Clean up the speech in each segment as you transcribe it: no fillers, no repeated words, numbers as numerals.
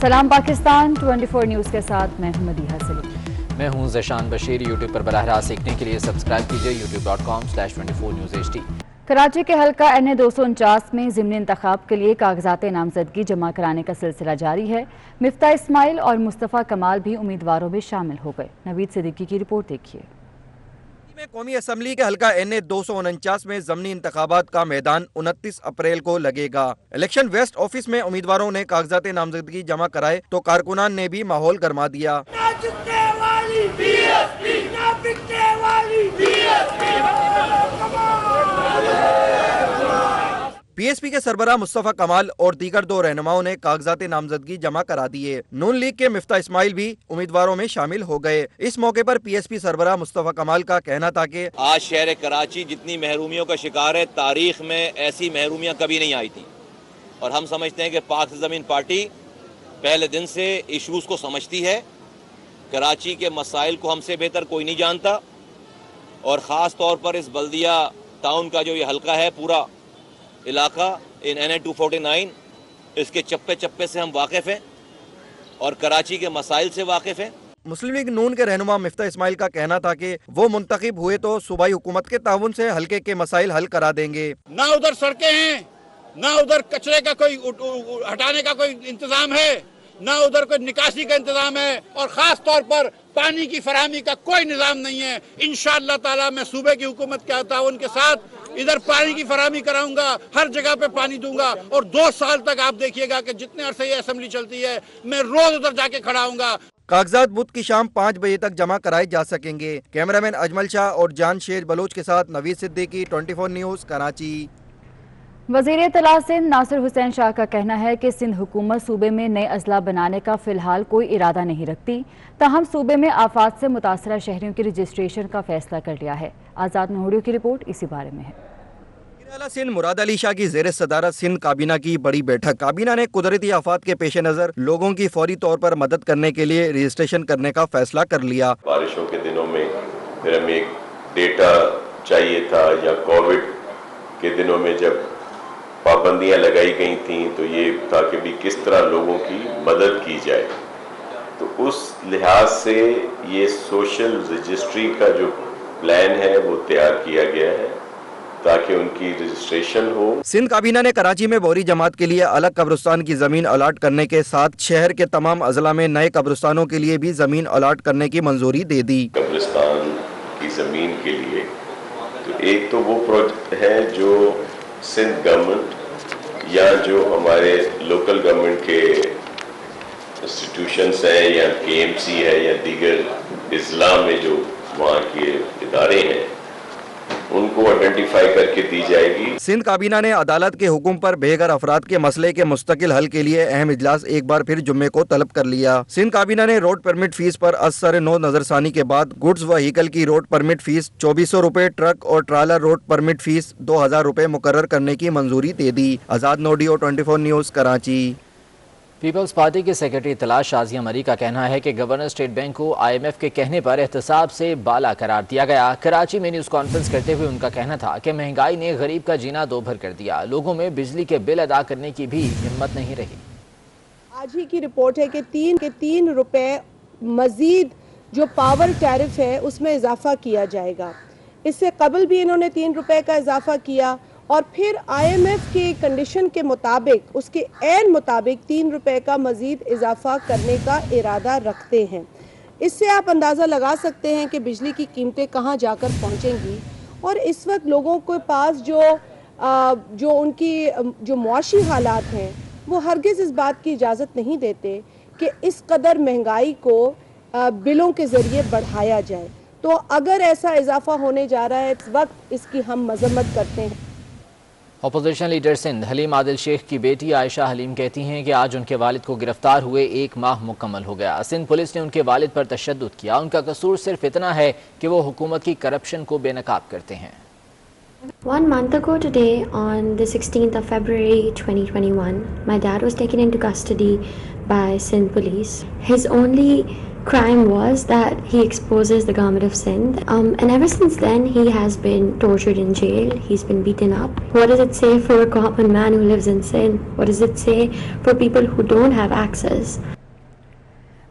سلام پاکستان 24 نیوز کے ساتھ میں ہوں مدیحہ سلیم۔ میں ہوں ذیشان بشیر۔ یوٹیوب پر براہ راست دیکھنے کے لیے سبسکرائب کیجئے youtube.com/24 News HD۔ کراچی کے حلقہ NA 249 میں ضمنی انتخاب کے لیے کاغذات نامزدگی جمع کرانے کا سلسلہ جاری ہے۔ مفتاح اسماعیل اور مصطفیٰ کمال بھی امیدواروں میں شامل ہو گئے۔ نوید صدیقی کی رپورٹ دیکھیے۔ قومی اسمبلی کے حلقہ NA 249 میں ضمنی انتخابات کا میدان 29 اپریل کو لگے گا۔ الیکشن ویسٹ آفس میں امیدواروں نے کاغذات نامزدگی جمع کرائے تو کارکنان نے بھی ماحول گرما دیا۔ پی ایس پی کے سربراہ مصطفیٰ کمال اور دیگر دو رہنماؤں نے کاغذات نامزدگی جمع کرا دیے۔ نون لیگ کے مفتاح اسماعیل بھی امیدواروں میں شامل ہو گئے۔ اس موقع پر پی ایس پی سربراہ مصطفیٰ کمال کا کہنا تھا کہ آج شہر کراچی جتنی محرومیوں کا شکار ہے، تاریخ میں ایسی محرومیاں کبھی نہیں آئی تھیں، اور ہم سمجھتے ہیں کہ پاک زمین پارٹی پہلے دن سے ایشوز کو سمجھتی ہے۔ کراچی کے مسائل کو ہم سے بہتر کوئی نہیں جانتا، اور خاص طور پر اس بلدیہ ٹاؤن کا جو یہ حلقہ ہے، پورا علاقہ ان NA 249، اس کے چپے چپے سے ہم واقف ہیں اور کراچی کے مسائل سے واقف ہیں۔ مسلم لیگ نون کے رہنما مفتاح اسماعیل کا کہنا تھا کہ وہ منتخب ہوئے تو صوبائی حکومت کے تعاون سے حلقے کے مسائل حل کرا دیں گے۔ نہ ادھر سڑکیں ہیں، نہ ادھر کچرے کا کوئی ہٹانے کا کوئی انتظام ہے، نہ ادھر کوئی نکاسی کا انتظام ہے، اور خاص طور پر پانی کی فراہمی کا کوئی نظام نہیں ہے۔ انشاءاللہ تعالی میں صوبے کی حکومت کے تعاون کے ساتھ ادھر پانی کی فراہمی کراؤں گا، ہر جگہ پہ پانی دوں گا، اور 2 سال تک آپ دیکھیے گا کہ جتنے عرصے یہ اسمبلی چلتی ہے میں روز ادھر جا کے کھڑا ہوں گا۔ کاغذات بدھ کی شام 5 بجے تک جمع کرائے جا سکیں گے۔ کیمرامین اجمل شاہ اور جان شیر بلوچ کے ساتھ نوید صدیقی، 24 نیوز کراچی۔ وزیر اطلاع سندھ ناصر حسین شاہ کا کہنا ہے کہ سندھ حکومت صوبے میں نئے اضلاع بنانے کا فی الحال کوئی ارادہ نہیں رکھتی، تاہم صوبے میں آفات سے متاثرہ شہریوں کی رجسٹریشن کا فیصلہ کر لیا ہے۔ آزاد نہوریو کی رپورٹ اسی بارے میں ہے۔ اعلیٰ سندھ مراد علی شاہ کی زیر صدارت سندھ کابینہ کی بڑی بیٹھک۔ کابینہ نے قدرتی آفات کے پیش نظر لوگوں کی فوری طور پر مدد کرنے کے لیے رجسٹریشن کرنے کا فیصلہ کر لیا۔ بارشوں کے دنوں میں پھر ہمیں ایک ڈیٹا چاہیے تھا، یا کووڈ کے دنوں میں جب پابندیاں لگائی گئی تھیں تو یہ تھا کہ بھی کس طرح لوگوں کی مدد کی جائے، تو اس لحاظ سے یہ سوشل رجسٹری کا جو پلان ہے وہ تیار کیا گیا ہے تاکہ ان کی رجسٹریشن ہو۔ سندھ کابینہ نے کراچی میں بوری جماعت کے لیے الگ قبرستان کی زمین الاٹ کرنے کے ساتھ شہر کے تمام اضلاع میں نئے قبرستانوں کے لیے بھی زمین الاٹ کرنے کی منظوری دے دی۔ قبرستان کی زمین کے لیے تو ایک تو وہ پروجیکٹ ہے جو سندھ گورنمنٹ یا جو ہمارے لوکل گورنمنٹ کے انسٹیٹیوشنز ہیں، یا KMC ہے، یا دیگر اضلاع میں جو وہاں کے ادارے ہیں، ان کو آئیڈینٹیفائی کر کے دی جائے گی۔ سندھ کابینہ نے عدالت کے حکم پر بے گھر افراد کے مسئلے کے مستقل حل کے لیے اہم اجلاس ایک بار پھر جمعے کو طلب کر لیا۔ سندھ کابینہ نے روڈ پرمٹ فیس پر از سر نو نظر ثانی کے بعد گڈز وہیکل کی روڈ پرمٹ فیس 2400 روپے، ٹرک اور ٹرالر روڈ پرمٹ فیس 2000 روپے مقرر کرنے کی منظوری دے دی۔ آزاد نوڈیو 24 نیوز کراچی۔ پیپلز پارٹی کے سیکرٹری اطلاع شازیہ مری کا کہنا ہے کہ گورنر اسٹیٹ بینک کو IMF کے کہنے پر احتساب سے بالا قرار دیا گیا۔ کراچی میں نیوز کانفرنس کرتے ہوئے ان کا کہنا تھا کہ مہنگائی نے غریب کا جینا دو بھر کر دیا، لوگوں میں بجلی کے بل ادا کرنے کی بھی ہمت نہیں رہی۔ آج ہی کی رپورٹ ہے کہ 3 روپے مزید جو پاور ٹیرف ہے اس میں اضافہ کیا جائے گا۔ اس سے قبل بھی انہوں نے 3 روپے کا اضافہ کیا، اور پھر IMF کی کنڈیشن کے مطابق، اس کے عین مطابق 3 روپے کا مزید اضافہ کرنے کا ارادہ رکھتے ہیں۔ اس سے آپ اندازہ لگا سکتے ہیں کہ بجلی کی قیمتیں کہاں جا کر پہنچیں گی، اور اس وقت لوگوں کے پاس جو ان کی جو معاشی حالات ہیں وہ ہرگز اس بات کی اجازت نہیں دیتے کہ اس قدر مہنگائی کو بلوں کے ذریعے بڑھایا جائے۔ تو اگر ایسا اضافہ ہونے جا رہا ہے اس وقت اس کی ہم مذمت کرتے ہیں۔ اپوزیشن لیڈر سندھ حلیم عادل شیخ کی بیٹی عائشہ حلیم کہتی ہیں کہ آج ان کے والد کو گرفتار ہوئے 1 ماہ مکمل ہو گیا۔ سندھ پولیس نے ان کے والد پر تشدد کیا، ان کا قصور صرف اتنا ہے کہ وہ حکومت کی کرپشن کو بے نقاب کرتے ہیں۔ 1 month ago today, on the 16th of February 2021, my dad was taken into custody by Sindh Police. His only crime was that he exposes the government of Sindh. And ever since then, he has been tortured in jail. He's been beaten up. What does it say for a common man who lives in Sindh? What does it say for people who don't have access?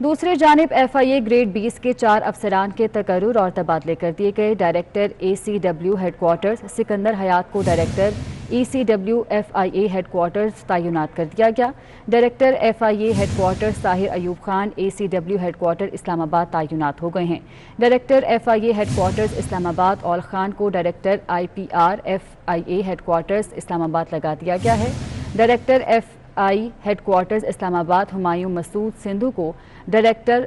دوسری جانب FIA grade 20 کے 4 افسران کے تقرر اور تبادلے کر دیے گئے۔ Director ACW headquarters Sikandar Hayat کو director ECW FIA headquarters تعینات کر دیا گیا۔ Director FIA headquarters Tahir Ayub Khan ACW headquarter Islamabad تعینات ہو گئے ہیں۔ Director FIA headquarters Islamabad Awal Khan کو director IPR FIA headquarters Islamabad لگا دیا گیا ہے۔ Director FI headquarters Islamabad Humayun Masood Sandhu کو director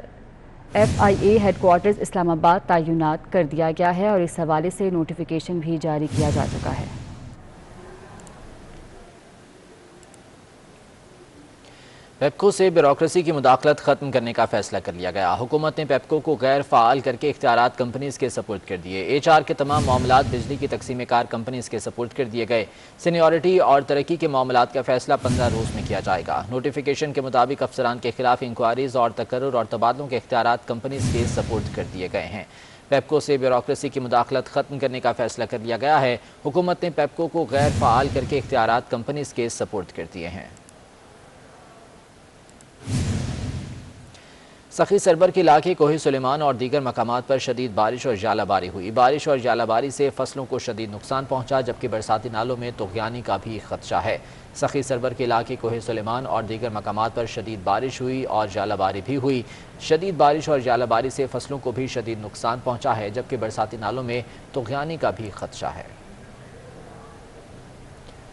FIA headquarters Islamabad تعینات کر دیا گیا ہے اور اس حوالے سے نوٹیفیکیشن بھی جاری کیا جا چکا ہے۔ پیپکو سے بیوروکریسی کی مداخلت ختم کرنے کا فیصلہ کر لیا گیا۔ حکومت نے پیپکو کو غیر فعال کر کے اختیارات کمپنیز کے سپورٹ کر دیے۔ HR کے تمام معاملات بجلی کی تقسیم کار کمپنیز کے سپورٹ کر دیے گئے۔ سینیورٹی اور ترقی کے معاملات کا فیصلہ 15 روز میں کیا جائے گا۔ نوٹیفیکیشن کے مطابق افسران کے خلاف انکوائریز اور تقرر اور تبادلوں کے اختیارات کمپنیز کے سپورٹ کر دیے گئے ہیں۔ پیپکو سے بیوروکریسی کی مداخلت ختم کرنے کا فیصلہ کر لیا گیا ہے۔ حکومت نے پیپکو کو غیر فعال کر کے اختیارات کمپنیز کے سپورٹ کر دیے ہیں۔ سخی سربر کے علاقے کوہ سلیمان اور دیگر مقامات پر شدید بارش اور ژالہ باری ہوئی۔ بارش اور ژالہ باری سے فصلوں کو شدید نقصان پہنچا، جبکہ برساتی نالوں میں طغیانی کا بھی خدشہ ہے۔ سخی سربر کے علاقے کوہ سلیمان اور دیگر مقامات پر شدید بارش ہوئی اور ژالہ باری بھی ہوئی۔ شدید بارش اور ژالہ باری سے فصلوں کو بھی شدید نقصان پہنچا ہے، جبکہ برساتی نالوں میں طغیانی کا بھی خدشہ ہے۔